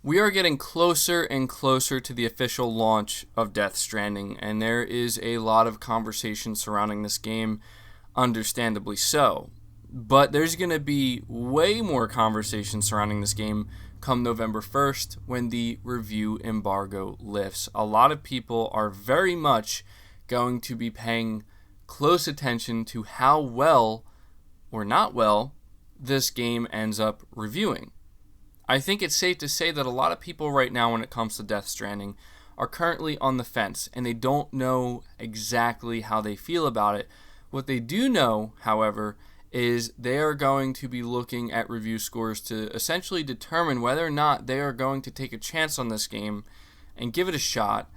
We are getting closer and closer to the official launch of Death Stranding, and there is a lot of conversation surrounding this game, understandably so. But there's going to be way more conversation surrounding this game come November 1st when the review embargo lifts. A lot of people are very much going to be paying close attention to how well or not well this game ends up reviewing. I think it's safe to say that a lot of people right now when it comes to Death Stranding are currently on the fence and they don't know exactly how they feel about it. What they do know, however, is they are going to be looking at review scores to essentially determine whether or not they are going to take a chance on this game and give it a shot,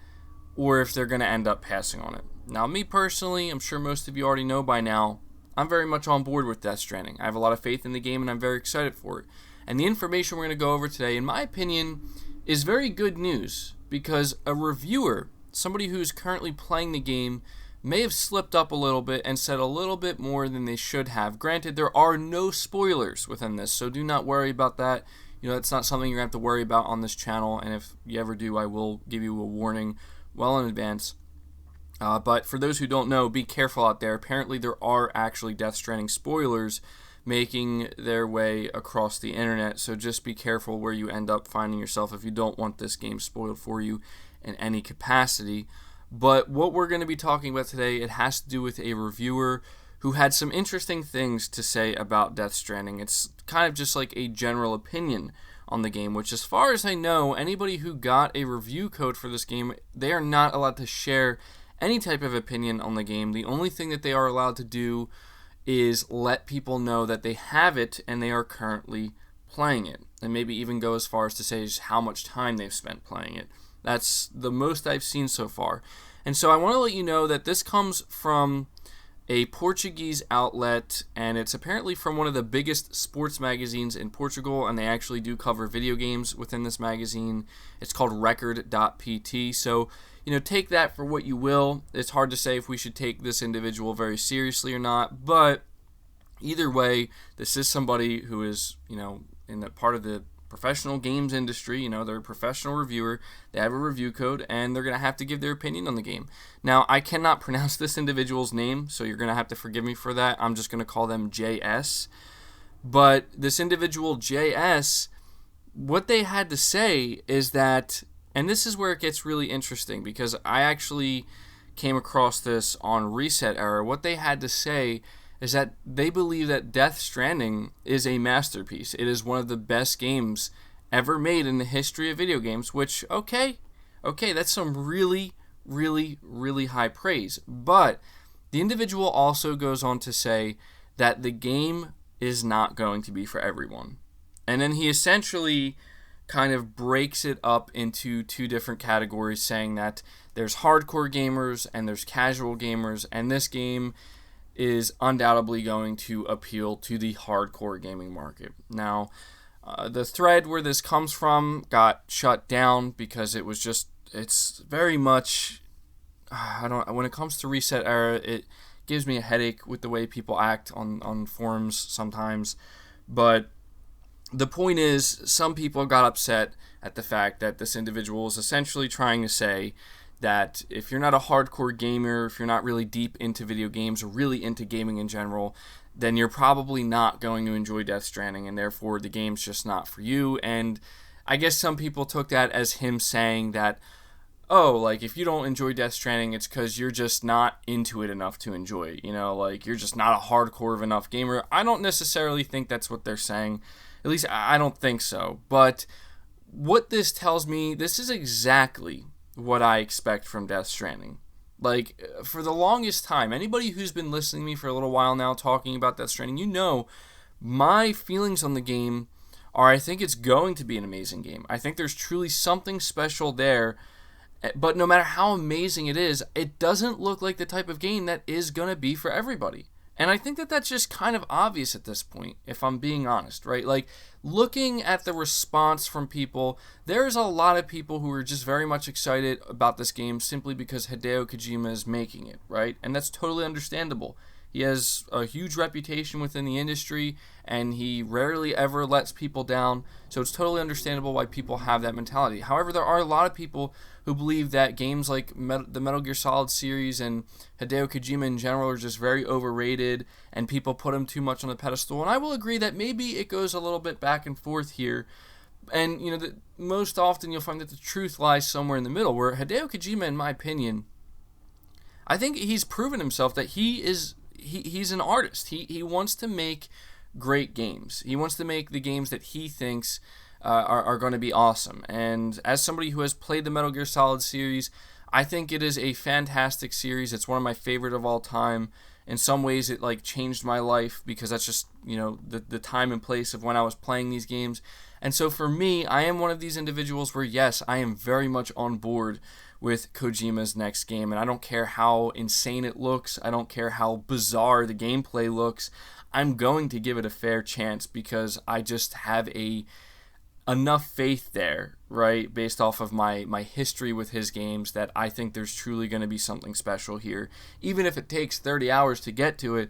or if they're going to end up passing on it. Now, me personally, I'm sure most of you already know by now, I'm very much on board with Death Stranding. I have a lot of faith in the game and I'm very excited for it. And the information we're going to go over today, in my opinion, is very good news because a reviewer, somebody who's currently playing the game, may have slipped up a little bit and said a little bit more than they should have. Granted, there are no spoilers within this, so do not worry about that. It's not something you're going to have to worry about on this channel, and if you ever do, I will give you a warning well in advance. But for those who don't know, be careful out there. Apparently, there are actually Death Stranding spoilers making their way across the internet, so just be careful where you end up finding yourself if you don't want this game spoiled for you in any capacity. But what we're going to be talking about today, it has to do with a reviewer who had some interesting things to say about Death Stranding. It's kind of just like a general opinion on the game, which as far as I know, anybody who got a review code for this game, they are not allowed to share any type of opinion on the game. The only thing that they are allowed to do is let people know that they have it and they are currently playing it, and maybe even go as far as to say just how much time they've spent playing it. That's the most I've seen so far. And so I want to let you know that this comes from a Portuguese outlet, and it's apparently from one of the biggest sports magazines in Portugal, and they actually do cover video games within this magazine. It's called record.pt. So, take that for what you will. It's hard to say if we should take this individual very seriously or not, but either way, this is somebody who is, in the part of the professional games industry. They're a professional reviewer. They have a review code, and they're going to have to give their opinion on the game. Now, I cannot pronounce this individual's name, so you're going to have to forgive me for that. I'm just going to call them JS. But this individual JS, what they had to say is that, and this is where it gets really interesting because I actually came across this on Reset Era. What they had to say is that they believe that Death Stranding is a masterpiece. It is one of the best games ever made in the history of video games, which, okay, that's some really, really, really high praise. But the individual also goes on to say that the game is not going to be for everyone. And then he essentially kind of breaks it up into two different categories, saying that there's hardcore gamers and there's casual gamers, and this game is undoubtedly going to appeal to the hardcore gaming market. Now, the thread where this comes from got shut down because it's very much, when it comes to Reset Era, it gives me a headache with the way people act on forums sometimes. But the point is, some people got upset at the fact that this individual is essentially trying to say that if you're not a hardcore gamer, if you're not really deep into video games or really into gaming in general, then you're probably not going to enjoy Death Stranding, and therefore the game's just not for you. And I guess some people took that as him saying that, if you don't enjoy Death Stranding, it's because you're just not into it enough to enjoy it. You're just not a hardcore enough gamer. I don't necessarily think that's what they're saying. At least I don't think so. But what this tells me, this is exactly what I expect from Death Stranding. For the longest time, anybody who's been listening to me for a little while now talking about Death Stranding, my feelings on the game are I think it's going to be an amazing game. I think there's truly something special there, but no matter how amazing it is, it doesn't look like the type of game that is going to be for everybody. And I think that that's just kind of obvious at this point, if I'm being honest, right? Looking at the response from people, there's a lot of people who are just very much excited about this game simply because Hideo Kojima is making it, right? And that's totally understandable. He has a huge reputation within the industry, and he rarely ever lets people down, so it's totally understandable why people have that mentality. However, there are a lot of people who believe that games like the Metal Gear Solid series and Hideo Kojima in general are just very overrated, and people put him too much on the pedestal, and I will agree that maybe it goes a little bit back and forth here. And, most often you'll find that the truth lies somewhere in the middle, where Hideo Kojima, in my opinion, I think he's proven himself that he's an artist. He wants to make great games. He wants to make the games that he thinks are going to be awesome. And as somebody who has played the Metal Gear Solid series, I think it is a fantastic series. It's one of my favorite of all time. In some ways, it changed my life because that's just the time and place of when I was playing these games. And so for me, I am one of these individuals where, yes, I am very much on board with Kojima's next game, and I don't care how insane it looks, I don't care how bizarre the gameplay looks, I'm going to give it a fair chance because I just have enough faith there, right, based off of my history with his games, that I think there's truly going to be something special here. Even if it takes 30 hours to get to it,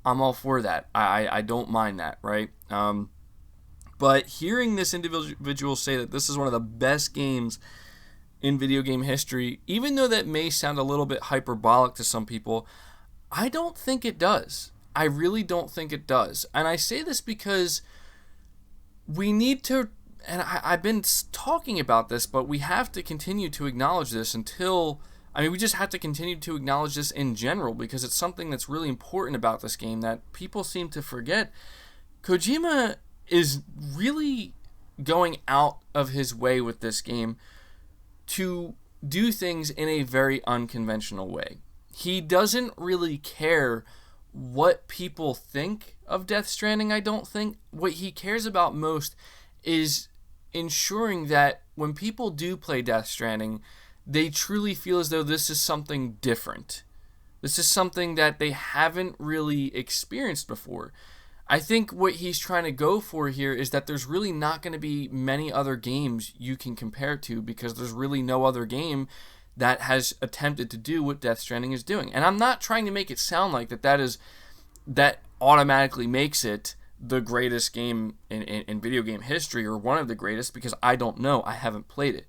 I'm all for that. I don't mind that, right? But hearing this individual say that this is one of the best games in video game history, even though that may sound a little bit hyperbolic to some people, I don't think it does. I really don't think it does. And I say this because we need to, and I've been talking about this, but we have to continue to acknowledge this we just have to continue to acknowledge this in general because it's something that's really important about this game that people seem to forget. Kojima is really going out of his way with this game to do things in a very unconventional way. He doesn't really care what people think of Death Stranding, I don't think. What he cares about most is ensuring that when people do play Death Stranding, they truly feel as though this is something different. This is something that they haven't really experienced before. I think what he's trying to go for here is that there's really not going to be many other games you can compare to because there's really no other game that has attempted to do what Death Stranding is doing. And I'm not trying to make it sound like that automatically makes it the greatest game in video game history or one of the greatest because I don't know. I haven't played it.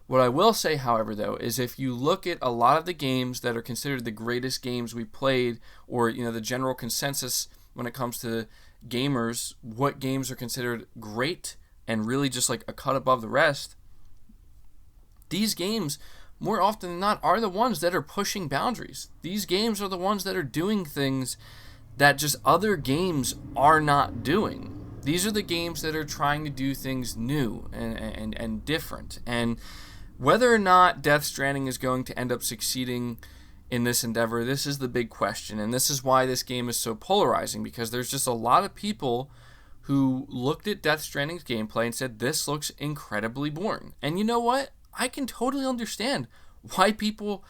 What I will say, however, though, is if you look at a lot of the games that are considered the greatest games we played or, the general consensus when it comes to gamers, what games are considered great and really just a cut above the rest, these games, more often than not, are the ones that are pushing boundaries. These games are the ones that are doing things that just other games are not doing. These are the games that are trying to do things new and different. And whether or not Death Stranding is going to end up succeeding in this endeavor, this is the big question, and this is why this game is so polarizing, because there's just a lot of people who looked at Death Stranding's gameplay and said, this looks incredibly boring. And you know what? I can totally understand why people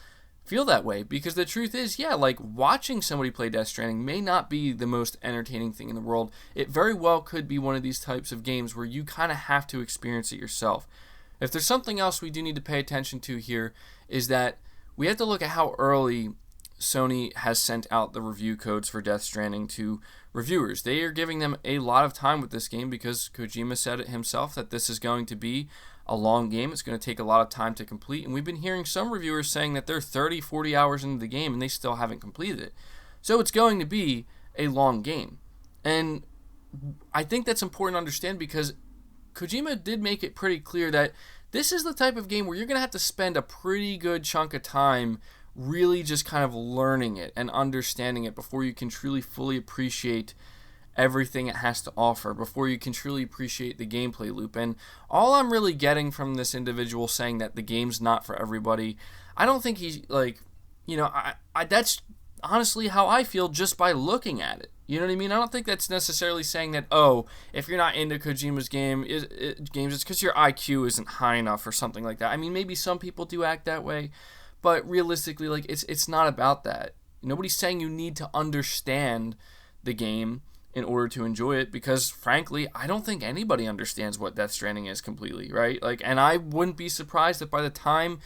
feel that way, because the truth is, watching somebody play Death Stranding may not be the most entertaining thing in the world. It very well could be one of these types of games where you kind of have to experience it yourself. If there's something else we do need to pay attention to here, is that we have to look at how early Sony has sent out the review codes for Death Stranding to reviewers. They are giving them a lot of time with this game because Kojima said it himself that this is going to be a long game. It's going to take a lot of time to complete. And we've been hearing some reviewers saying that they're 30, 40 hours into the game and they still haven't completed it. So it's going to be a long game. And I think that's important to understand because Kojima did make it pretty clear that this is the type of game where you're going to have to spend a pretty good chunk of time really just kind of learning it and understanding it before you can truly fully appreciate everything it has to offer, before you can truly appreciate the gameplay loop. And all I'm really getting from this individual saying that the game's not for everybody, I don't think he's that's honestly how I feel just by looking at it. You know what I mean? I don't think that's necessarily saying that, if you're not into Kojima's games, it's because your IQ isn't high enough or something like that. I mean, maybe some people do act that way, but realistically, it's not about that. Nobody's saying you need to understand the game in order to enjoy it, because frankly, I don't think anybody understands what Death Stranding is completely, right? And I wouldn't be surprised if by the time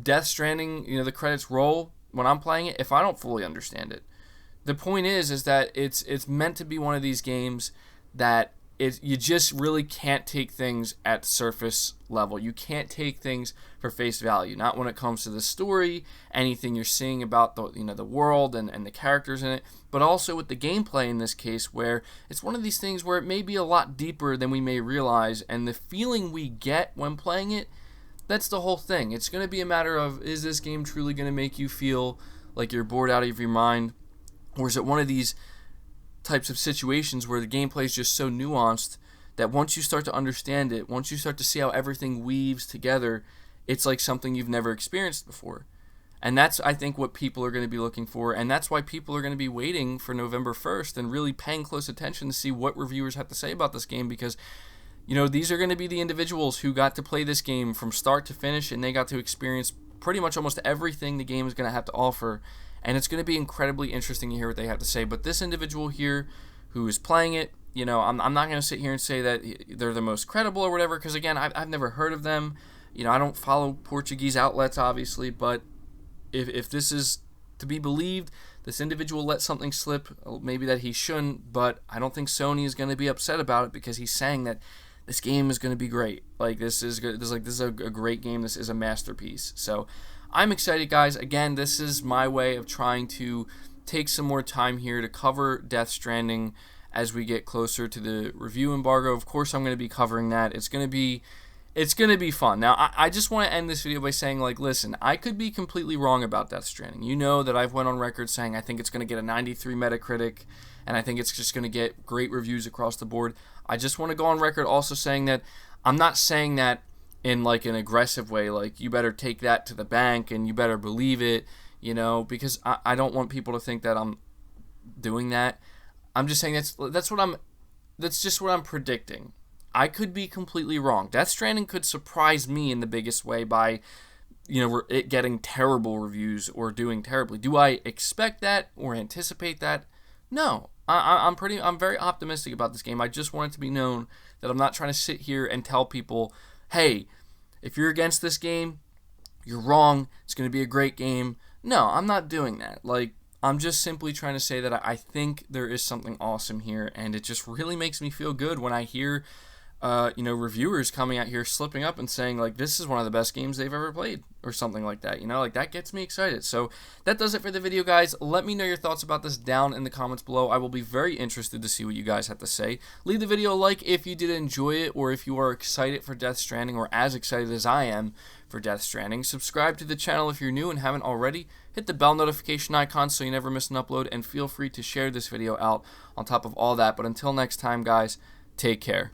Death Stranding, the credits roll when I'm playing it, if I don't fully understand it. the point is that it's meant to be one of these games that you just really can't take things at surface level. You can't take things for face value. Not when it comes to the story, anything you're seeing about the world and the characters in it, but also with the gameplay in this case, where it's one of these things where it may be a lot deeper than we may realize, and the feeling we get when playing it, that's the whole thing. It's going to be a matter of, is this game truly going to make you feel like you're bored out of your mind, or is it one of these types of situations where the gameplay is just so nuanced that once you start to understand it, once you start to see how everything weaves together, it's like something you've never experienced before. And that's, I think, what people are going to be looking for, and that's why people are going to be waiting for November 1st and really paying close attention to see what reviewers have to say about this game, because these are going to be the individuals who got to play this game from start to finish, and they got to experience pretty much almost everything the game is going to have to offer. And it's going to be incredibly interesting to hear what they have to say. But this individual here who is playing it, I'm not going to sit here and say that they're the most credible or whatever, because, again, I've never heard of them. I don't follow Portuguese outlets, obviously, but if this is to be believed, this individual let something slip, maybe that he shouldn't, but I don't think Sony is going to be upset about it, because he's saying that this game is going to be great. This is a great game. This is a masterpiece. So I'm excited, guys. Again, this is my way of trying to take some more time here to cover Death Stranding as we get closer to the review embargo. Of course, I'm going to be covering that. It's going to be fun. Now, I just want to end this video by saying, listen, I could be completely wrong about Death Stranding. You know that I've went on record saying I think it's going to get a 93 Metacritic, and I think it's just going to get great reviews across the board. I just want to go on record also saying that I'm not saying that in an aggressive way, you better take that to the bank and you better believe it, because I don't want people to think that I'm doing that. I'm just saying that's just what I'm predicting. I could be completely wrong. Death Stranding could surprise me in the biggest way by it getting terrible reviews or doing terribly. Do I expect that or anticipate that? No. I'm very optimistic about this game. I just want it to be known that I'm not trying to sit here and tell people, hey, if you're against this game, you're wrong. It's going to be a great game. No, I'm not doing that. I'm just simply trying to say that I think there is something awesome here, and it just really makes me feel good when I hear reviewers coming out here slipping up and saying, this is one of the best games they've ever played, or something like that. That gets me excited. So that does it for the video, guys. Let me know your thoughts about this down in the comments below. I will be very interested to see what you guys have to say. Leave the video a like if you did enjoy it, or if you are excited for Death Stranding, or as excited as I am for Death Stranding. Subscribe to the channel if you're new and haven't already. Hit the bell notification icon so you never miss an upload, and feel free to share this video out on top of all that. But until next time, guys, take care.